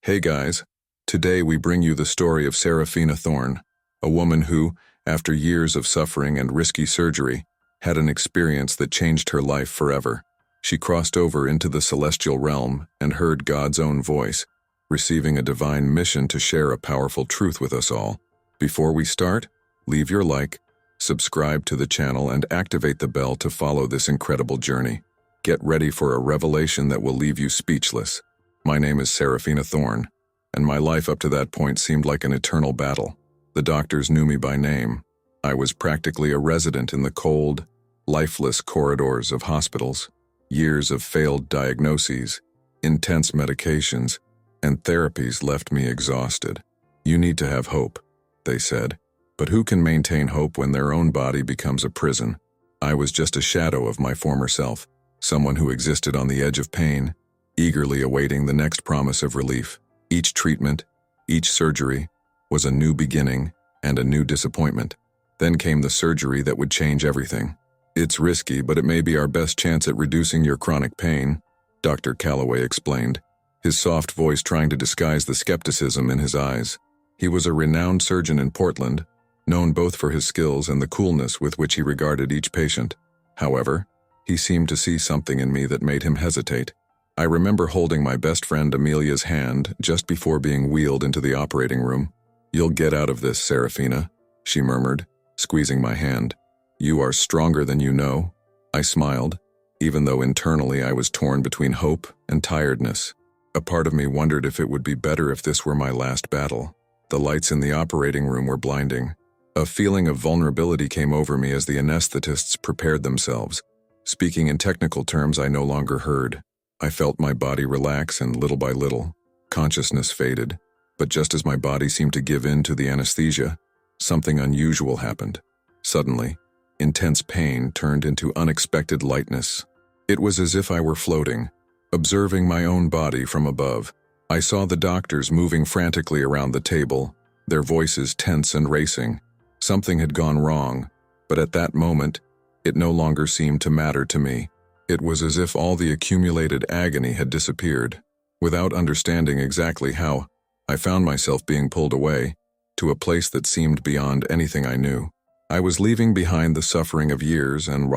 Hey guys, today we bring you the story of Seraphina Thorne, a woman who, after years of suffering and risky surgery, had an experience that changed her life forever. She crossed over into the celestial realm and heard God's own voice, receiving a divine mission to share a powerful truth with us all. Before we start, leave your like, subscribe to the channel, and activate the bell to follow this incredible journey. Get ready for a revelation that will leave you speechless. My name is Seraphina Thorne, and my life up to that point seemed like an eternal battle. The doctors knew me by name. I was practically a resident in the cold, lifeless corridors of hospitals. Years of failed diagnoses, intense medications, and therapies left me exhausted. You need to have hope, they said. But who can maintain hope when their own body becomes a prison? I was just a shadow of my former self, someone who existed on the edge of pain, eagerly awaiting the next promise of relief. Each treatment, each surgery, was a new beginning and a new disappointment. Then came the surgery that would change everything. It's risky, but it may be our best chance at reducing your chronic pain, Dr. Calloway explained, his soft voice trying to disguise the skepticism in his eyes. He was a renowned surgeon in Portland, known both for his skills and the coolness with which he regarded each patient. However, he seemed to see something in me that made him hesitate. I remember holding my best friend Amelia's hand just before being wheeled into the operating room. "You'll get out of this, Seraphina," she murmured, squeezing my hand. "You are stronger than you know." I smiled, even though internally I was torn between hope and tiredness. A part of me wondered if it would be better if this were my last battle. The lights in the operating room were blinding. A feeling of vulnerability came over me as the anesthetists prepared themselves. Speaking in technical terms I no longer heard. I felt my body relax, and little by little, consciousness faded. But just as my body seemed to give in to the anesthesia, something unusual happened. Suddenly, intense pain turned into unexpected lightness. It was as if I were floating, observing my own body from above. I saw the doctors moving frantically around the table, their voices tense and racing. Something had gone wrong, but at that moment, it no longer seemed to matter to me. It was as if all the accumulated agony had disappeared. Without understanding exactly how, I found myself being pulled away, to a place that seemed beyond anything I knew. I was leaving behind the suffering of years, and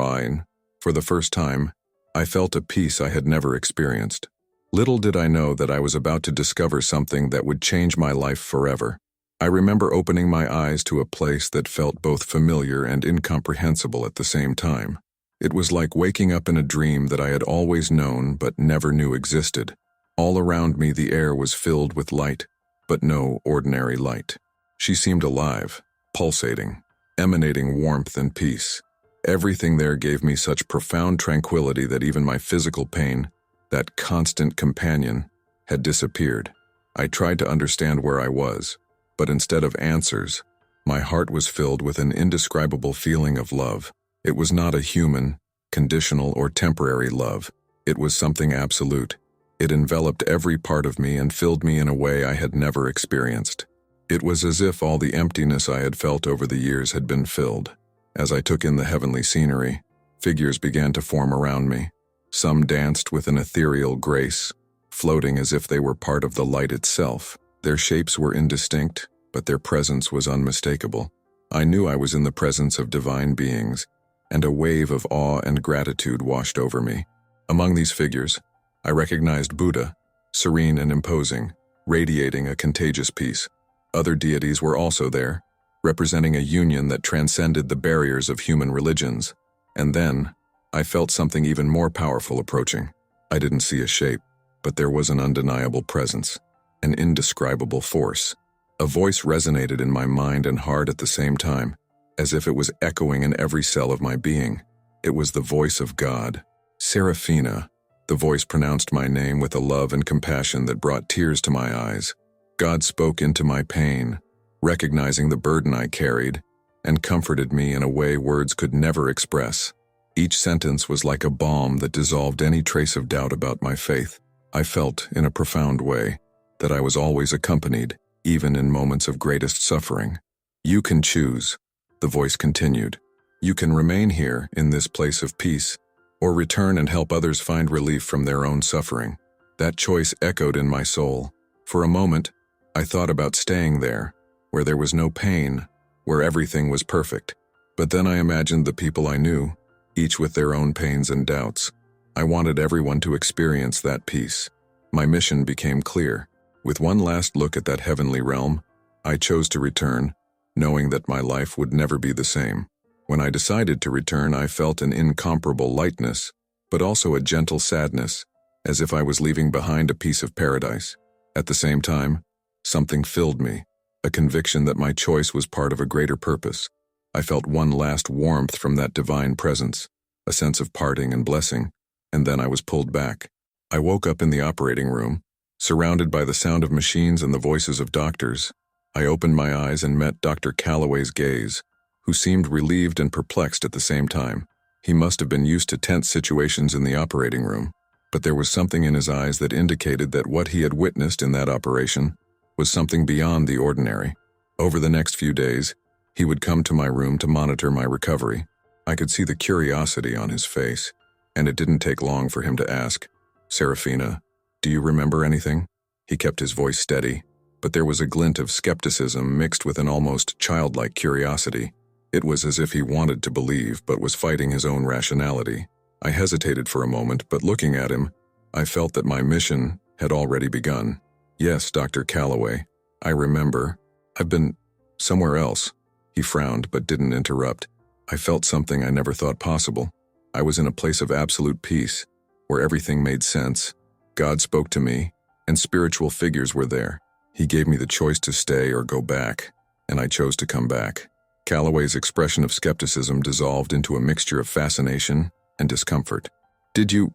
for the first time, I felt a peace I had never experienced. Little did I know that I was about to discover something that would change my life forever. I remember opening my eyes to a place that felt both familiar and incomprehensible at the same time. It was like waking up in a dream that I had always known but never knew existed. All around me the air was filled with light, but no ordinary light. She seemed alive, pulsating, emanating warmth and peace. Everything there gave me such profound tranquility that even my physical pain, that constant companion, had disappeared. I tried to understand where I was, but instead of answers, my heart was filled with an indescribable feeling of love. It was not a human, conditional, or temporary love. It was something absolute. It enveloped every part of me and filled me in a way I had never experienced. It was as if all the emptiness I had felt over the years had been filled. As I took in the heavenly scenery, figures began to form around me. Some danced with an ethereal grace, floating as if they were part of the light itself. Their shapes were indistinct, but their presence was unmistakable. I knew I was in the presence of divine beings, and a wave of awe and gratitude washed over me. Among these figures, I recognized Buddha, serene and imposing, radiating a contagious peace. Other deities were also there, representing a union that transcended the barriers of human religions. And then, I felt something even more powerful approaching. I didn't see a shape, but there was an undeniable presence, an indescribable force. A voice resonated in my mind and heart at the same time, as if it was echoing in every cell of my being. It was the voice of God. "Seraphina." The voice pronounced my name with a love and compassion that brought tears to my eyes. God spoke into my pain, recognizing the burden I carried, and comforted me in a way words could never express. Each sentence was like a balm that dissolved any trace of doubt about my faith. I felt, in a profound way, that I was always accompanied, even in moments of greatest suffering. "You can choose," the voice continued. "You can remain here, in this place of peace, or return and help others find relief from their own suffering." That choice echoed in my soul, For a moment, I thought about staying there, where there was no pain, where everything was perfect. But then I imagined the people I knew, each with their own pains and doubts. I wanted everyone to experience that peace. My mission became clear. With one last look at that heavenly realm, I chose to return, knowing that my life would never be the same. When I decided to return, I felt an incomparable lightness, but also a gentle sadness, as if I was leaving behind a piece of paradise. At the same time, something filled me, a conviction that my choice was part of a greater purpose. I felt one last warmth from that divine presence, a sense of parting and blessing, and then I was pulled back. I woke up in the operating room, surrounded by the sound of machines and the voices of doctors. I opened my eyes and met Dr. Calloway's gaze, who seemed relieved and perplexed at the same time. He must have been used to tense situations in the operating room, but there was something in his eyes that indicated that what he had witnessed in that operation was something beyond the ordinary. Over the next few days, he would come to my room to monitor my recovery. I could see the curiosity on his face, and it didn't take long for him to ask, "Seraphina, do you remember anything?" He kept his voice steady, but there was a glint of skepticism mixed with an almost childlike curiosity. It was as if he wanted to believe but was fighting his own rationality. I hesitated for a moment, but looking at him, I felt that my mission had already begun. "Yes, Dr. Calloway, I remember. I've been somewhere else." He frowned but didn't interrupt. I felt something I never thought possible. I was in a place of absolute peace, where everything made sense. God spoke to me, and spiritual figures were there. He gave me the choice to stay or go back, and I chose to come back. Calloway's expression of skepticism dissolved into a mixture of fascination and discomfort. Did you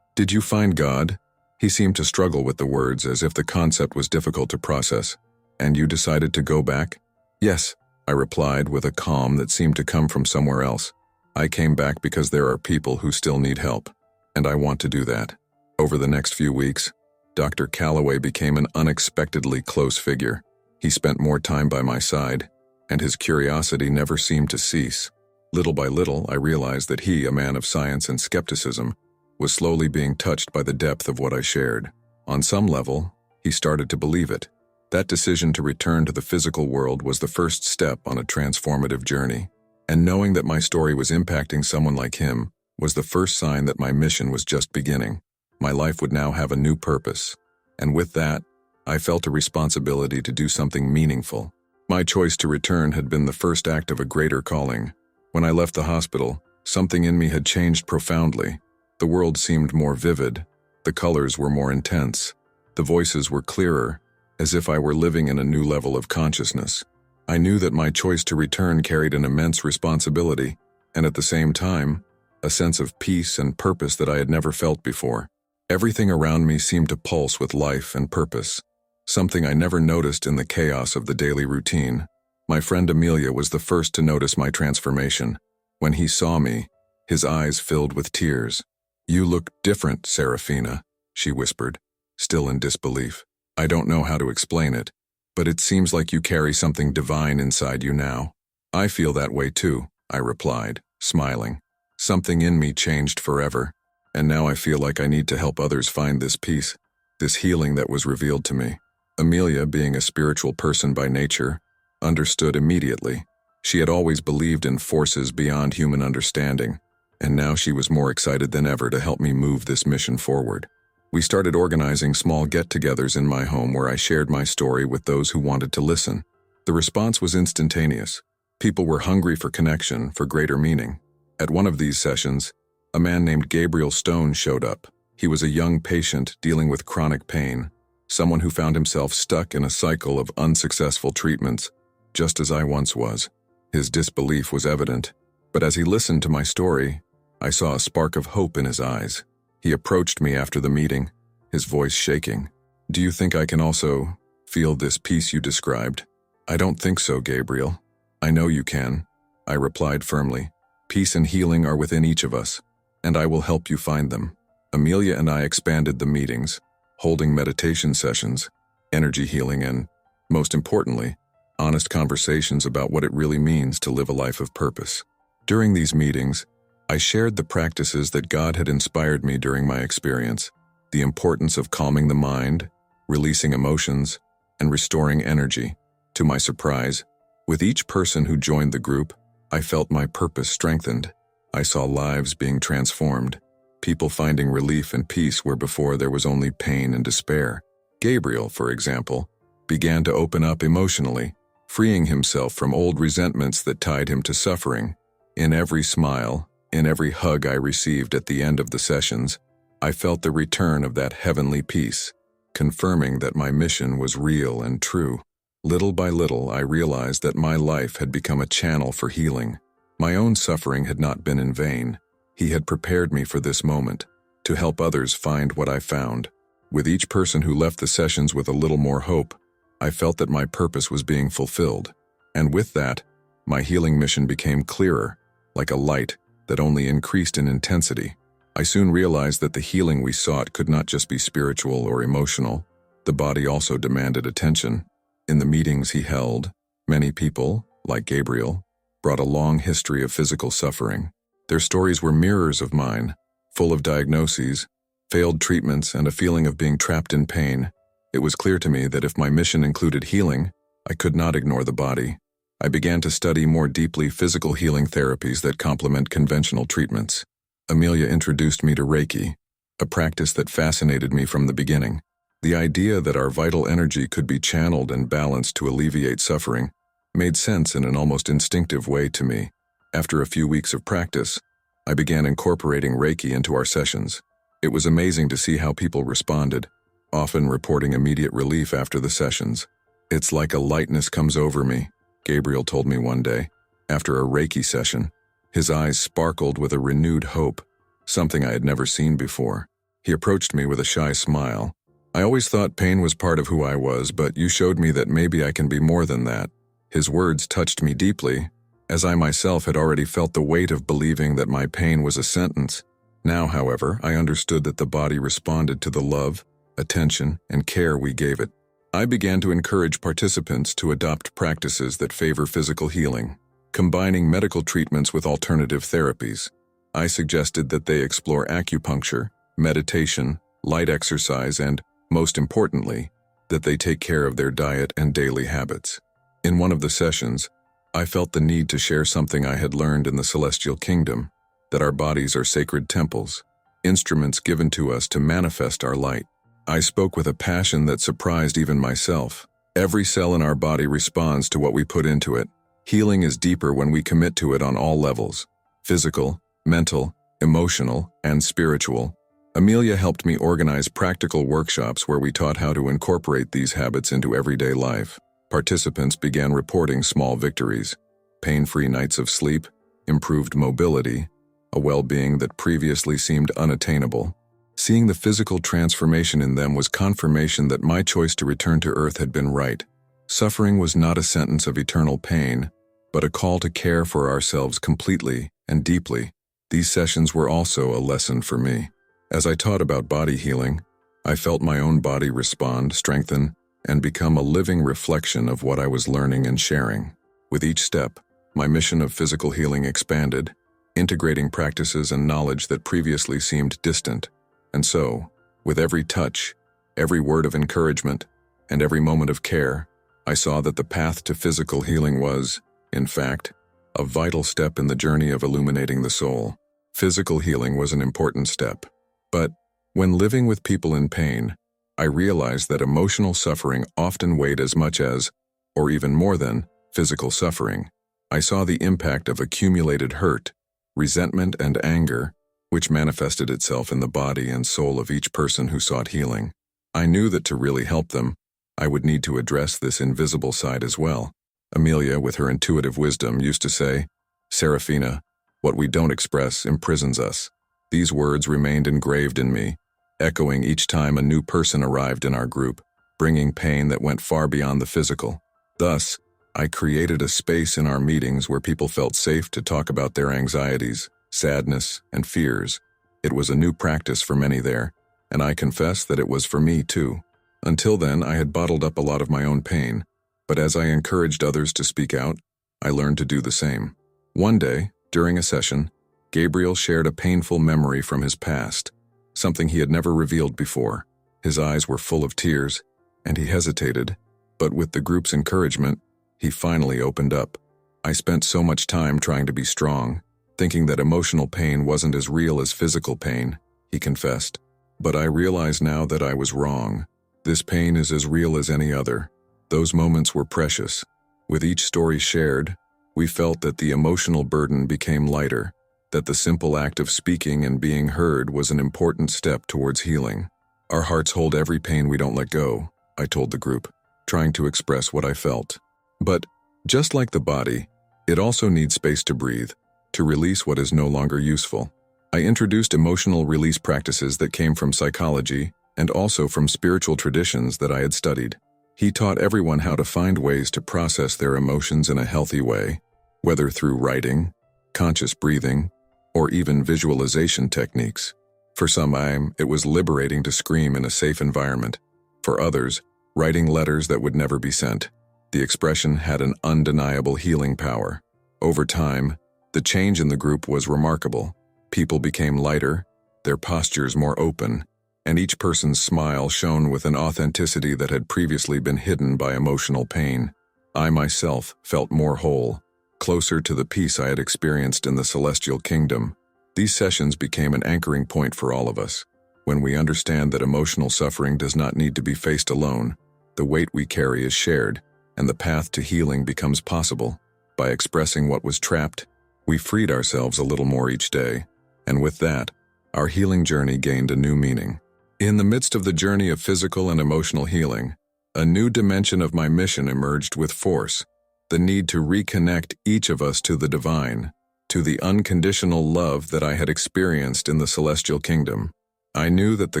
find God?" He seemed to struggle with the words as if the concept was difficult to process. "And you decided to go back?" "Yes," I replied with a calm that seemed to come from somewhere else. "I came back because there are people who still need help, and I want to do that." Over the next few weeks, Dr. Calloway became an unexpectedly close figure. He spent more time by my side, and his curiosity never seemed to cease. Little by little, I realized that he, a man of science and skepticism, was slowly being touched by the depth of what I shared. On some level, he started to believe it. That decision to return to the physical world was the first step on a transformative journey, and knowing that my story was impacting someone like him was the first sign that my mission was just beginning. My life would now have a new purpose, and with that, I felt a responsibility to do something meaningful. My choice to return had been the first act of a greater calling. When I left the hospital, something in me had changed profoundly. The world seemed more vivid, the colors were more intense, the voices were clearer, as if I were living in a new level of consciousness. I knew that my choice to return carried an immense responsibility, and at the same time, a sense of peace and purpose that I had never felt before. Everything around me seemed to pulse with life and purpose, something I never noticed in the chaos of the daily routine. My friend Amelia was the first to notice my transformation. When he saw me, his eyes filled with tears. "You look different, Seraphina," she whispered, still in disbelief. "I don't know how to explain it, but it seems like you carry something divine inside you now." "I feel that way too," I replied, smiling. "Something in me changed forever, and now I feel like I need to help others find this peace, this healing that was revealed to me." Amelia, being a spiritual person by nature, understood immediately. She had always believed in forces beyond human understanding, and now she was more excited than ever to help me move this mission forward. We started organizing small get-togethers in my home where I shared my story with those who wanted to listen. The response was instantaneous. People were hungry for connection, for greater meaning. At one of these sessions, a man named Gabriel Stone showed up. He was a young patient dealing with chronic pain, someone who found himself stuck in a cycle of unsuccessful treatments, just as I once was. His disbelief was evident, but as he listened to my story, I saw a spark of hope in his eyes. He approached me after the meeting, his voice shaking. "Do you think I can also feel this peace you described?" "I don't think so, Gabriel. I know you can," I replied firmly. "Peace and healing are within each of us, and I will help you find them." Amelia and I expanded the meetings, holding meditation sessions, energy healing, and, most importantly, honest conversations about what it really means to live a life of purpose. During these meetings, I shared the practices that God had inspired me during my experience, the importance of calming the mind, releasing emotions, and restoring energy. To my surprise, with each person who joined the group, I felt my purpose strengthened. I saw lives being transformed, people finding relief and peace where before there was only pain and despair. Gabriel, for example, began to open up emotionally, freeing himself from old resentments that tied him to suffering. In every smile, in every hug I received at the end of the sessions, I felt the return of that heavenly peace, confirming that my mission was real and true. Little by little, I realized that my life had become a channel for healing. My own suffering had not been in vain. He had prepared me for this moment, to help others find what I found. With each person who left the sessions with a little more hope, I felt that my purpose was being fulfilled. And with that, my healing mission became clearer, like a light that only increased in intensity. I soon realized that the healing we sought could not just be spiritual or emotional. The body also demanded attention. In the meetings he held, many people, like Gabriel, brought a long history of physical suffering. Their stories were mirrors of mine, full of diagnoses, failed treatments, and a feeling of being trapped in pain. It was clear to me that if my mission included healing, I could not ignore the body. I began to study more deeply physical healing therapies that complement conventional treatments. Amelia introduced me to Reiki, a practice that fascinated me from the beginning. The idea that our vital energy could be channeled and balanced to alleviate suffering made sense in an almost instinctive way to me. After a few weeks of practice, I began incorporating Reiki into our sessions. It was amazing to see how people responded, often reporting immediate relief after the sessions. "It's like a lightness comes over me," Gabriel told me one day, after a Reiki session. His eyes sparkled with a renewed hope, something I had never seen before. He approached me with a shy smile. "I always thought pain was part of who I was, but you showed me that maybe I can be more than that." His words touched me deeply, as I myself had already felt the weight of believing that my pain was a sentence. Now, however, I understood that the body responded to the love, attention, and care we gave it. I began to encourage participants to adopt practices that favor physical healing, combining medical treatments with alternative therapies. I suggested that they explore acupuncture, meditation, light exercise, and, most importantly, that they take care of their diet and daily habits. In one of the sessions, I felt the need to share something I had learned in the celestial kingdom, that our bodies are sacred temples, instruments given to us to manifest our light. I spoke with a passion that surprised even myself. Every cell in our body responds to what we put into it. Healing is deeper when we commit to it on all levels: physical, mental, emotional, and spiritual. Amelia helped me organize practical workshops where we taught how to incorporate these habits into everyday life. Participants began reporting small victories: pain-free nights of sleep, improved mobility, a well-being that previously seemed unattainable. Seeing the physical transformation in them was confirmation that my choice to return to Earth had been right. Suffering was not a sentence of eternal pain, but a call to care for ourselves completely and deeply. These sessions were also a lesson for me. As I taught about body healing, I felt my own body respond, strengthen, and become a living reflection of what I was learning and sharing. With each step, my mission of physical healing expanded, integrating practices and knowledge that previously seemed distant. And so, with every touch, every word of encouragement, and every moment of care, I saw that the path to physical healing was, in fact, a vital step in the journey of illuminating the soul. Physical healing was an important step. But, when living with people in pain, I realized that emotional suffering often weighed as much as, or even more than, physical suffering. I saw the impact of accumulated hurt, resentment, and anger, which manifested itself in the body and soul of each person who sought healing. I knew that to really help them, I would need to address this invisible side as well. Amelia, with her intuitive wisdom, used to say, "Seraphina, what we don't express imprisons us." These words remained engraved in me, echoing each time a new person arrived in our group, bringing pain that went far beyond the physical. Thus, I created a space in our meetings where people felt safe to talk about their anxieties, sadness, and fears. It was a new practice for many there, and I confess that it was for me too. Until then, I had bottled up a lot of my own pain, but as I encouraged others to speak out, I learned to do the same. One day, during a session, Gabriel shared a painful memory from his past, something he had never revealed before. His eyes were full of tears, and he hesitated, but with the group's encouragement, he finally opened up. I spent so much time trying to be strong, thinking that emotional pain wasn't as real as physical pain, he confessed. But I realize now that I was wrong. This pain is as real as any other. Those moments were precious. With each story shared, we felt that the emotional burden became lighter, that the simple act of speaking and being heard was an important step towards healing. Our hearts hold every pain we don't let go, I told the group, trying to express what I felt. But, just like the body, it also needs space to breathe, to release what is no longer useful. I introduced emotional release practices that came from psychology and also from spiritual traditions that I had studied. He taught everyone how to find ways to process their emotions in a healthy way, whether through writing, conscious breathing, or even visualization techniques. For some, it was liberating to scream in a safe environment. For others, writing letters that would never be sent. The expression had an undeniable healing power. Over time, the change in the group was remarkable. People became lighter, their postures more open, and each person's smile shone with an authenticity that had previously been hidden by emotional pain. I myself felt more whole, closer to the peace I had experienced in the celestial kingdom. These sessions became an anchoring point for all of us. When we understand that emotional suffering does not need to be faced alone, the weight we carry is shared, and the path to healing becomes possible. By expressing what was trapped, we freed ourselves a little more each day, and with that, our healing journey gained a new meaning. In the midst of the journey of physical and emotional healing, a new dimension of my mission emerged with force, the need to reconnect each of us to the divine, to the unconditional love that I had experienced in the celestial kingdom. I knew that the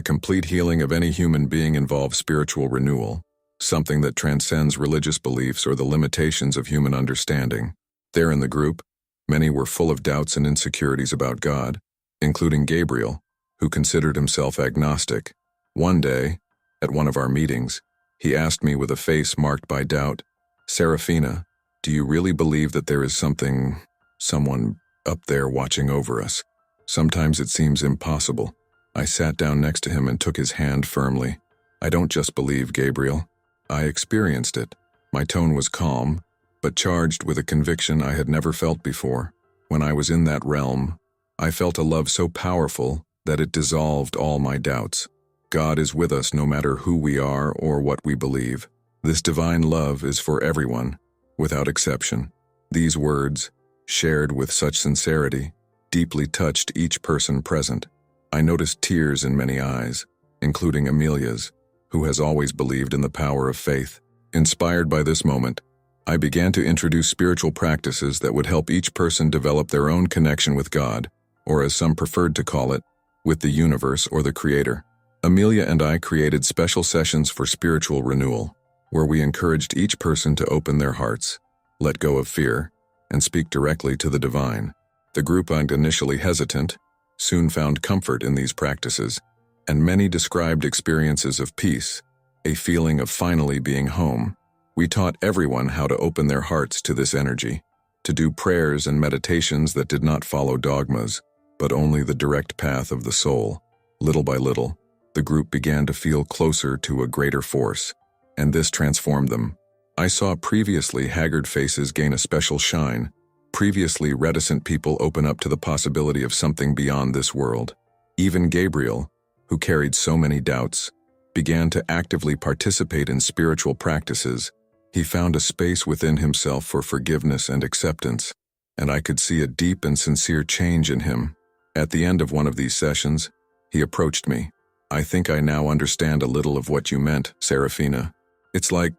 complete healing of any human being involves spiritual renewal, something that transcends religious beliefs or the limitations of human understanding. There in the group, many were full of doubts and insecurities about God, including Gabriel, who considered himself agnostic. One day, at one of our meetings, he asked me with a face marked by doubt, "Seraphina, do you really believe that there is someone up there watching over us? Sometimes it seems impossible." I sat down next to him and took his hand firmly. "I don't just believe, Gabriel. I experienced it." My tone was calm, but charged with a conviction I had never felt before. When I was in that realm, I felt a love so powerful that it dissolved all my doubts. God is with us no matter who we are or what we believe. This divine love is for everyone, without exception. These words, shared with such sincerity, deeply touched each person present. I noticed tears in many eyes, including Amelia's, who has always believed in the power of faith. Inspired by this moment, I began to introduce spiritual practices that would help each person develop their own connection with God, or as some preferred to call it, with the universe or the Creator. Amelia and I created special sessions for spiritual renewal, where we encouraged each person to open their hearts, let go of fear, and speak directly to the divine. The group, initially hesitant, soon found comfort in these practices, and many described experiences of peace, a feeling of finally being home. We taught everyone how to open their hearts to this energy, to do prayers and meditations that did not follow dogmas, but only the direct path of the soul. Little by little, the group began to feel closer to a greater force, and this transformed them. I saw previously haggard faces gain a special shine, previously reticent people open up to the possibility of something beyond this world. Even Gabriel, who carried so many doubts, began to actively participate in spiritual practices. He found a space within himself for forgiveness and acceptance, and I could see a deep and sincere change in him. At the end of one of these sessions, he approached me. "I think I now understand a little of what you meant, Seraphina. It's like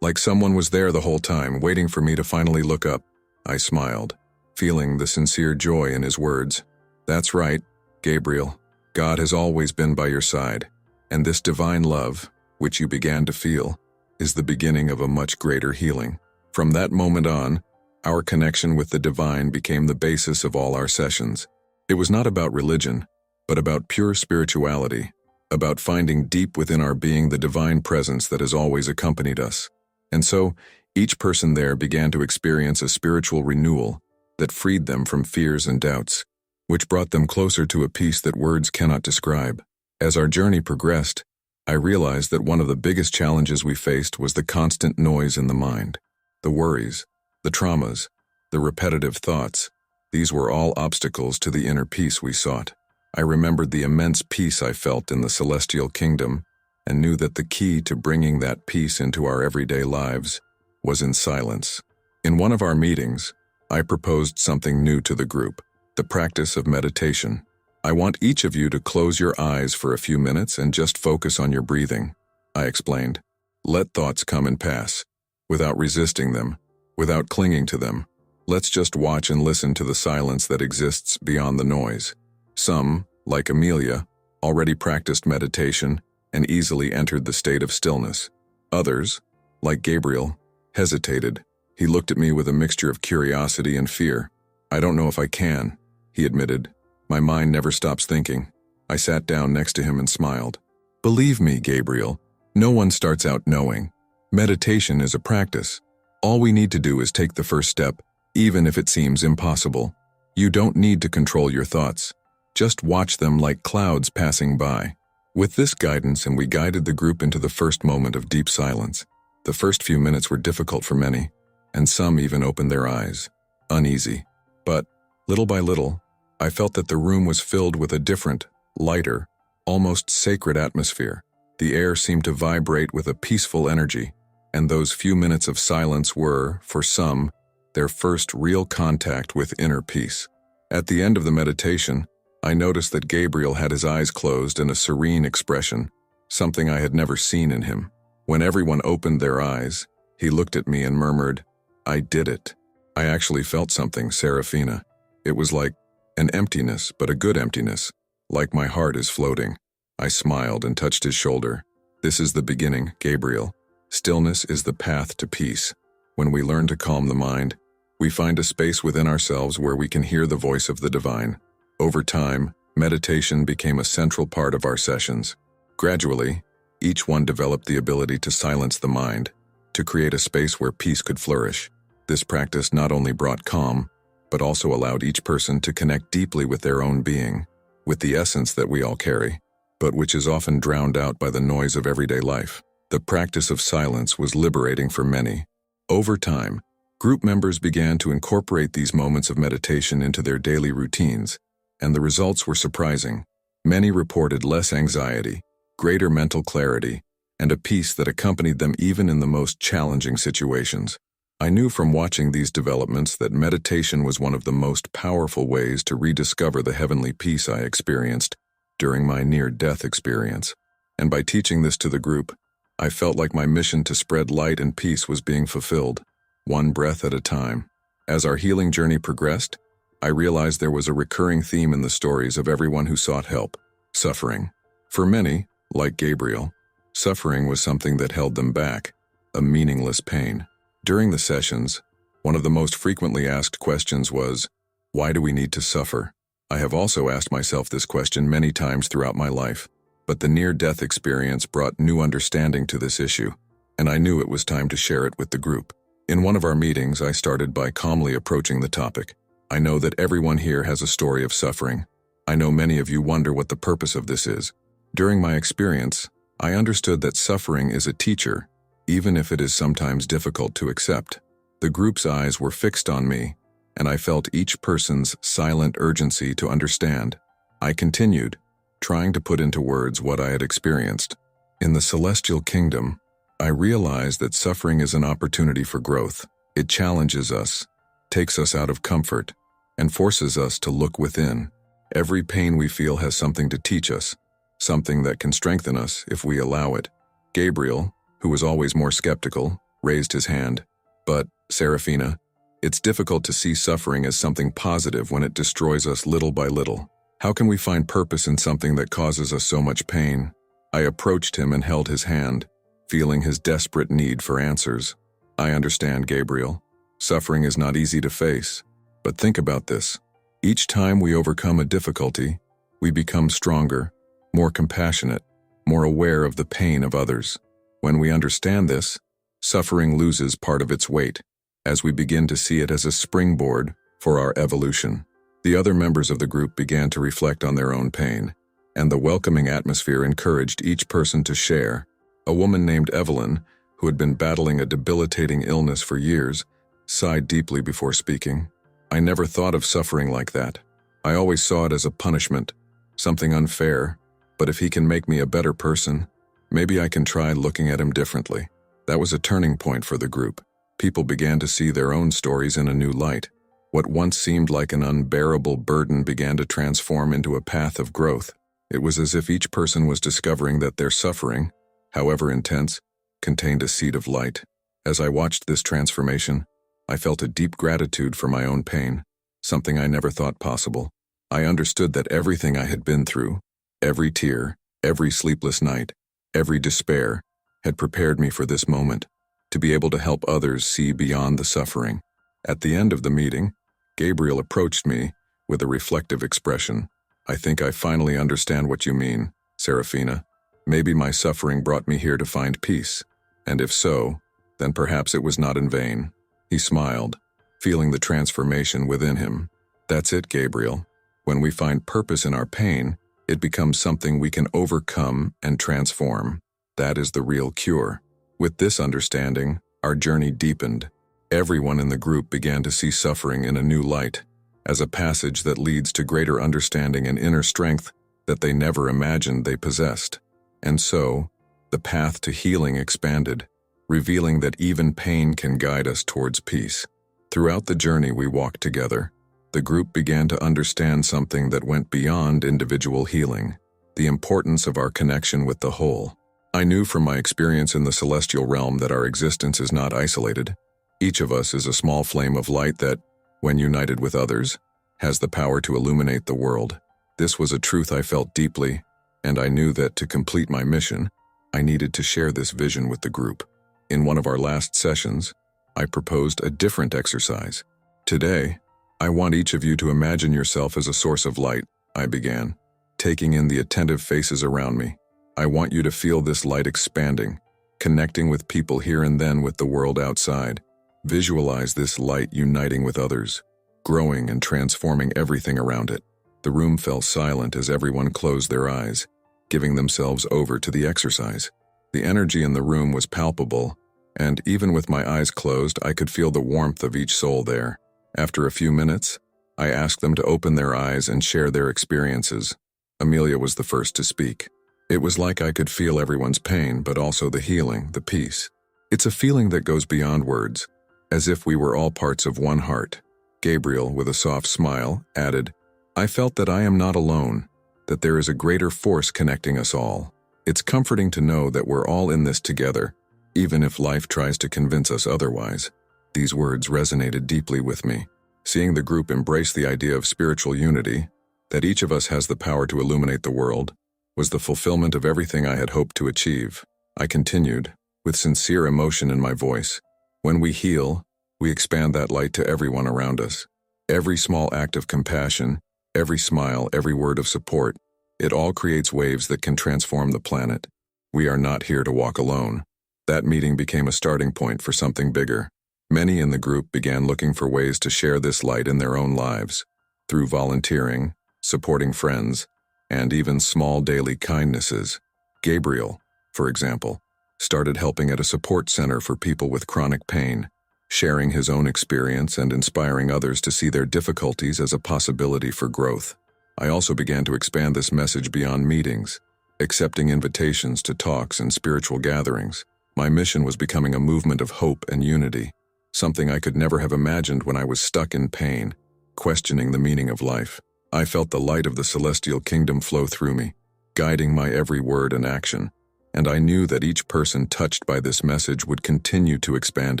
someone was there the whole time, waiting for me to finally look up." I smiled, feeling the sincere joy in his words. "That's right, Gabriel. God has always been by your side, and this divine love, which you began to feel, is the beginning of a much greater healing." From that moment on, our connection with the divine became the basis of all our sessions. It was not about religion, but about pure spirituality, about finding deep within our being the divine presence that has always accompanied us. And so, each person there began to experience a spiritual renewal that freed them from fears and doubts, which brought them closer to a peace that words cannot describe. As our journey progressed, I realized that one of the biggest challenges we faced was the constant noise in the mind. The worries, the traumas, the repetitive thoughts, these were all obstacles to the inner peace we sought. I remembered the immense peace I felt in the celestial kingdom and knew that the key to bringing that peace into our everyday lives was in silence. In one of our meetings, I proposed something new to the group, the practice of meditation. I want each of you to close your eyes for a few minutes and just focus on your breathing, I explained. Let thoughts come and pass, without resisting them, without clinging to them. Let's just watch and listen to the silence that exists beyond the noise. Some, like Amelia, already practiced meditation and easily entered the state of stillness. Others, like Gabriel, hesitated. He looked at me with a mixture of curiosity and fear. I don't know if I can, he admitted. My mind never stops thinking. I sat down next to him and smiled. Believe me, Gabriel, no one starts out knowing. Meditation is a practice. All we need to do is take the first step, even if it seems impossible. You don't need to control your thoughts. Just watch them like clouds passing by. With this guidance, we guided the group into the first moment of deep silence. The first few minutes were difficult for many, and some even opened their eyes, uneasy. But, little by little, I felt that the room was filled with a different, lighter, almost sacred atmosphere. The air seemed to vibrate with a peaceful energy, and those few minutes of silence were, for some, their first real contact with inner peace. At the end of the meditation, I noticed that Gabriel had his eyes closed in a serene expression, something I had never seen in him. When everyone opened their eyes, he looked at me and murmured, I did it. I actually felt something, Seraphina. It was like an emptiness, but a good emptiness, like my heart is floating. I smiled and touched his shoulder. This is the beginning, Gabriel. Stillness is the path to peace. When we learn to calm the mind, we find a space within ourselves where we can hear the voice of the divine. Over time, meditation became a central part of our sessions. Gradually, each one developed the ability to silence the mind, to create a space where peace could flourish. This practice not only brought calm, but also allowed each person to connect deeply with their own being, with the essence that we all carry, but which is often drowned out by the noise of everyday life. The practice of silence was liberating for many. Over time, group members began to incorporate these moments of meditation into their daily routines, and the results were surprising. Many reported less anxiety, greater mental clarity, and a peace that accompanied them even in the most challenging situations. I knew from watching these developments that meditation was one of the most powerful ways to rediscover the heavenly peace I experienced during my near-death experience. And by teaching this to the group, I felt like my mission to spread light and peace was being fulfilled, one breath at a time. As our healing journey progressed, I realized there was a recurring theme in the stories of everyone who sought help: suffering. For many, like Gabriel, suffering was something that held them back, a meaningless pain. During the sessions, one of the most frequently asked questions was, why do we need to suffer? I have also asked myself this question many times throughout my life, but the near-death experience brought new understanding to this issue, and I knew it was time to share it with the group. In one of our meetings, I started by calmly approaching the topic. I know that everyone here has a story of suffering. I know many of you wonder what the purpose of this is. During my experience, I understood that suffering is a teacher, even if it is sometimes difficult to accept. The group's eyes were fixed on me, and I felt each person's silent urgency to understand. I continued, trying to put into words what I had experienced. In the celestial kingdom, I realized that suffering is an opportunity for growth. It challenges us, takes us out of comfort, and forces us to look within. Every pain we feel has something to teach us, something that can strengthen us if we allow it. Gabriel, who was always more skeptical, raised his hand. But, Seraphina, it's difficult to see suffering as something positive when it destroys us little by little. How can we find purpose in something that causes us so much pain? I approached him and held his hand, feeling his desperate need for answers. I understand, Gabriel. Suffering is not easy to face. But think about this. Each time we overcome a difficulty, we become stronger, more compassionate, more aware of the pain of others. When we understand this, suffering loses part of its weight, as we begin to see it as a springboard for our evolution. The other members of the group began to reflect on their own pain. and the welcoming atmosphere encouraged each person to share. A woman named Evelyn, who had been battling a debilitating illness for years, sighed deeply before speaking. "I never thought of suffering like that. I always saw it as a punishment, something unfair, but if he can make me a better person, maybe I can try looking at him differently." That was a turning point for the group. People began to see their own stories in a new light. What once seemed like an unbearable burden began to transform into a path of growth. It was as if each person was discovering that their suffering, however intense, contained a seed of light. As I watched this transformation, I felt a deep gratitude for my own pain, something I never thought possible. I understood that everything I had been through, every tear, every sleepless night, every despair, had prepared me for this moment, to be able to help others see beyond the suffering. At the end of the meeting, Gabriel approached me with a reflective expression. "I think I finally understand what you mean, Seraphina. Maybe my suffering brought me here to find peace, and if so, then perhaps it was not in vain." He smiled, feeling the transformation within him. "That's it, Gabriel. When we find purpose in our pain, it becomes something we can overcome and transform. That is the real cure." With this understanding, our journey deepened. Everyone in the group began to see suffering in a new light, as a passage that leads to greater understanding and inner strength that they never imagined they possessed. And so, the path to healing expanded, revealing that even pain can guide us towards peace. Throughout the journey we walked together, the group began to understand something that went beyond individual healing, the importance of our connection with the whole. I knew from my experience in the celestial realm that our existence is not isolated. Each of us is a small flame of light that, when united with others, has the power to illuminate the world. This was a truth I felt deeply, and I knew that to complete my mission, I needed to share this vision with the group. In one of our last sessions, I proposed a different exercise. "Today, I want each of you to imagine yourself as a source of light," I began, taking in the attentive faces around me. "I want you to feel this light expanding, connecting with people here and then with the world outside. Visualize this light uniting with others, growing and transforming everything around it." The room fell silent as everyone closed their eyes, giving themselves over to the exercise. The energy in the room was palpable, and even with my eyes closed, I could feel the warmth of each soul there. After a few minutes, I asked them to open their eyes and share their experiences. Amelia was the first to speak. "It was like I could feel everyone's pain, but also the healing, the peace. It's a feeling that goes beyond words, as if we were all parts of one heart." Gabriel, with a soft smile, added, "I felt that I am not alone, that there is a greater force connecting us all. It's comforting to know that we're all in this together, even if life tries to convince us otherwise." These words resonated deeply with me. Seeing the group embrace the idea of spiritual unity, that each of us has the power to illuminate the world, was the fulfillment of everything I had hoped to achieve. I continued, with sincere emotion in my voice. "When we heal, we expand that light to everyone around us. Every small act of compassion, every smile, every word of support, it all creates waves that can transform the planet. We are not here to walk alone." That meeting became a starting point for something bigger. Many in the group began looking for ways to share this light in their own lives, through volunteering, supporting friends, and even small daily kindnesses. Gabriel, for example, started helping at a support center for people with chronic pain, sharing his own experience and inspiring others to see their difficulties as a possibility for growth. I also began to expand this message beyond meetings, accepting invitations to talks and spiritual gatherings. My mission was becoming a movement of hope and unity, something I could never have imagined when I was stuck in pain, questioning the meaning of life. I felt the light of the celestial kingdom flow through me, guiding my every word and action, and I knew that each person touched by this message would continue to expand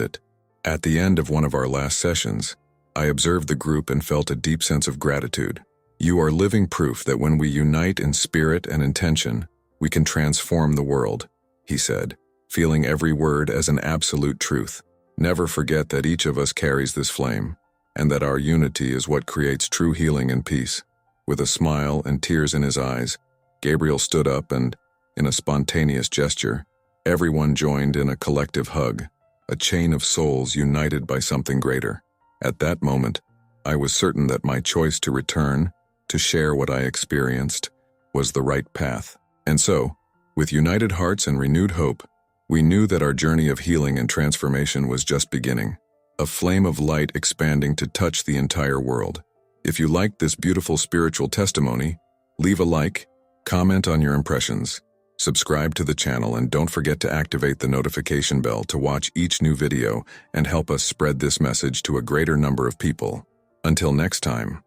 it. At the end of one of our last sessions, I observed the group and felt a deep sense of gratitude. "You are living proof that when we unite in spirit and intention, we can transform the world," he said, feeling every word as an absolute truth. "Never forget that each of us carries this flame, and that our unity is what creates true healing and peace." With a smile and tears in his eyes, Gabriel stood up and, in a spontaneous gesture, everyone joined in a collective hug, a chain of souls united by something greater. At that moment, I was certain that my choice to return, to share what I experienced, was the right path. And so, with united hearts and renewed hope, we knew that our journey of healing and transformation was just beginning, a flame of light expanding to touch the entire world. If you liked this beautiful spiritual testimony, leave a like, comment on your impressions, subscribe to the channel, and don't forget to activate the notification bell to watch each new video and help us spread this message to a greater number of people. Until next time.